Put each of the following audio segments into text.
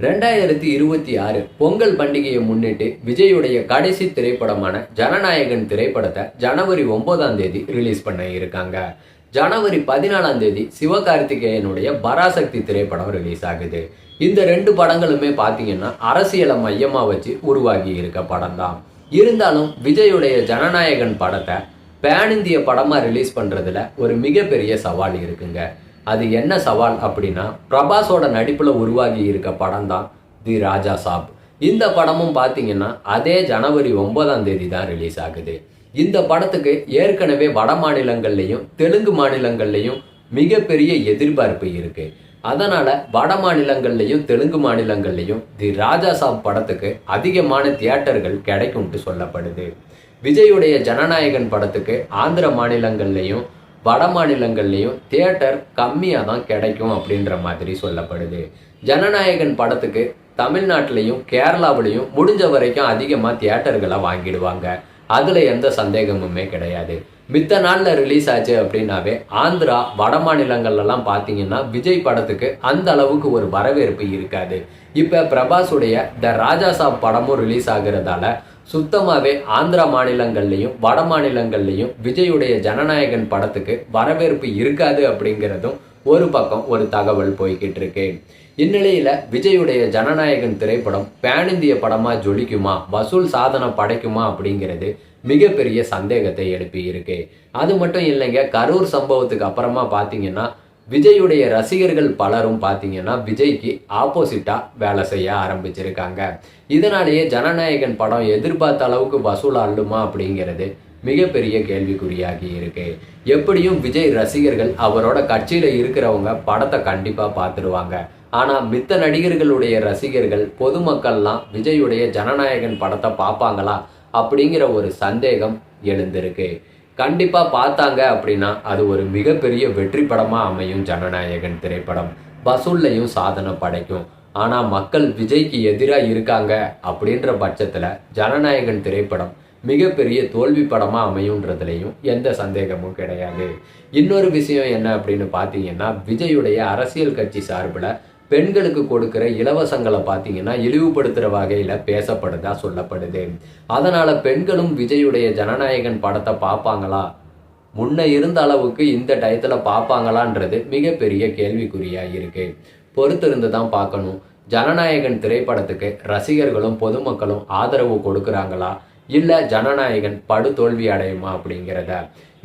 2026 பொங்கல் பண்டிகையை முன்னிட்டு விஜயுடைய கடைசி திரைப்படமான ஜனநாயகன் திரைப்படத்தை ஜனவரி 9ஆம் தேதி ரிலீஸ் பண்ண இருக்காங்க. ஜனவரி 14ஆம் தேதி சிவகார்த்திகேயனுடைய பராசக்தி திரைப்படம் ரிலீஸ் ஆகுது. இந்த ரெண்டு படங்களுமே பார்த்தீங்கன்னா அரசியலை மையமா வச்சு உருவாகி இருக்க படம் தான். இருந்தாலும் விஜயுடைய ஜனநாயகன் படத்தை பேன் இந்திய படமா ரிலீஸ் பண்றதுல ஒரு மிகப்பெரிய சவால் இருக்குங்க. அது என்ன சவால் அப்படின்னா, பிரபாஸோட நடிப்புல உருவாகி இருக்க படம் தான் தி ராஜா சாப். இந்த படமும் பார்த்தீங்கன்னா அதே ஜனவரி 9ஆம் தேதி தான் ரிலீஸ் ஆகுது. இந்த படத்துக்கு ஏற்கனவே வட மாநிலங்கள்லையும் தெலுங்கு மாநிலங்கள்லையும் மிகப்பெரிய எதிர்பார்ப்பு இருக்கு. அதனால வட மாநிலங்கள்லையும் தெலுங்கு மாநிலங்கள்லையும் தி ராஜா சாப் படத்துக்கு அதிகமான தியேட்டர்கள் கிடைக்கும்ட்டு சொல்லப்படுது. விஜயுடைய ஜனநாயகன் படத்துக்கு ஆந்திர மாநிலங்கள்லையும் வட மாநிலங்கள்லையும் தியேட்டர் கம்மியாக தான் கிடைக்கும் அப்படின்ற மாதிரி சொல்லப்படுது. ஜனநாயகன் படத்துக்கு தமிழ்நாட்டிலையும் கேரளாவிலையும் முடிஞ்ச வரைக்கும் அதிகமாக தியேட்டர்களை வாங்கிடுவாங்க. அதில் எந்த சந்தேகமுமே கிடையாது. மித்த நாளில் ரிலீஸ் ஆச்சு அப்படின்னாவே ஆந்திரா வட மாநிலங்கள்லாம் பார்த்தீங்கன்னா விஜய் படத்துக்கு அந்த அளவுக்கு ஒரு வரவேற்பு இருக்காது. இப்போ பிரபாஸுடைய த ராஜா சாப் படமும் ரிலீஸ் ஆகிறதால சுத்தமாகவே ஆந்திரா மாநிலங்கள்லையும் வட மாநிலங்கள்லையும் விஜயுடைய ஜனநாயகன் படத்துக்கு வரவேற்பு இருக்காது அப்படிங்கிறதும் ஒரு பக்கம் ஒரு தகவல் போய்கிட்டு இருக்கு. இந்நிலையில விஜயுடைய ஜனநாயகன் திரைப்படம் பேன் இந்திய படமா ஜொலிக்குமா, வசூல் சாதனை படைக்குமா அப்படிங்கிறது மிகப்பெரிய சந்தேகத்தை எழுப்பி இருக்கு. அது மட்டும் இல்லைங்க, கரூர் சம்பவத்துக்கு அப்புறமா பார்த்தீங்கன்னா விஜயுடைய ரசிகர்கள் பலரும் பார்த்தீங்கன்னா விஜய்க்கு ஆப்போசிட்டா வேலை செய்ய ஆரம்பிச்சிருக்காங்க. இதனாலேயே ஜனநாயகன் படம் எதிர்பார்த்த அளவுக்கு வசூல் அள்ளுமா அப்படிங்கிறது மிகப்பெரிய கேள்விக்குறியாகி இருக்கு. எப்படியும் விஜய் ரசிகர்கள் அவரோட கட்சியில இருக்கிறவங்க படத்தை கண்டிப்பா பார்த்துருவாங்க. ஆனா மித்த நடிகர்களுடைய ரசிகர்கள் பொதுமக்கள்லாம் விஜயுடைய ஜனநாயகன் படத்தை பார்ப்பாங்களா அப்படிங்கிற ஒரு சந்தேகம் எழுந்திருக்கு. கண்டிப்பா பார்த்தாங்க அப்படின்னா அது ஒரு மிகப்பெரிய வெற்றி படமா அமையும். ஜனநாயகன் திரைப்படம் வசூல்லையும் சாதனை படைக்கும். ஆனா மக்கள் விஜய்க்கு எதிராக இருக்காங்க அப்படின்ற பட்சத்துல ஜனநாயகன் திரைப்படம் மிகப்பெரிய தோல்வி படமா அமையுன்றதுலையும் எந்த சந்தேகமும் கிடையாது. இன்னொரு விஷயம் என்ன அப்படின்னு பார்த்தீங்கன்னா, விஜயுடைய அரசியல் கட்சி சார்பில் பெண்களுக்கு கொடுக்கிற இலவசங்களை பார்த்தீங்கன்னா இழிவுபடுத்துகிற வகையில் பேசப்படுதா சொல்லப்படுது. அதனால் பெண்களும் விஜயுடைய ஜனநாயகன் படத்தை பார்ப்பாங்களா, முன்ன இருந்த அளவுக்கு இந்த டயத்தில் பார்ப்பாங்களான்றது மிகப்பெரிய கேள்விக்குறியாக இருக்கு. பொறுத்திருந்து தான் பார்க்கணும். ஜனநாயகன் திரைப்படத்துக்கு ரசிகர்களும் பொதுமக்களும் ஆதரவு கொடுக்குறாங்களா, இல்லை ஜனநாயகன் படுதோல்வி அடையுமா அப்படிங்கிறத.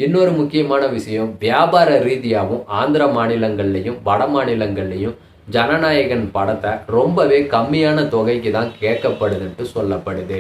இன்னொரு முக்கியமான விஷயம், வியாபார ரீதியாகவும் ஆந்திர மாநிலங்கள்லையும் வட மாநிலங்கள்லையும் ஜனநாயகன் படத்தை ரொம்பவே கம்மியான தொகைக்கு தான் கேட்கப்படுதுன்ட்டு சொல்லப்படுது.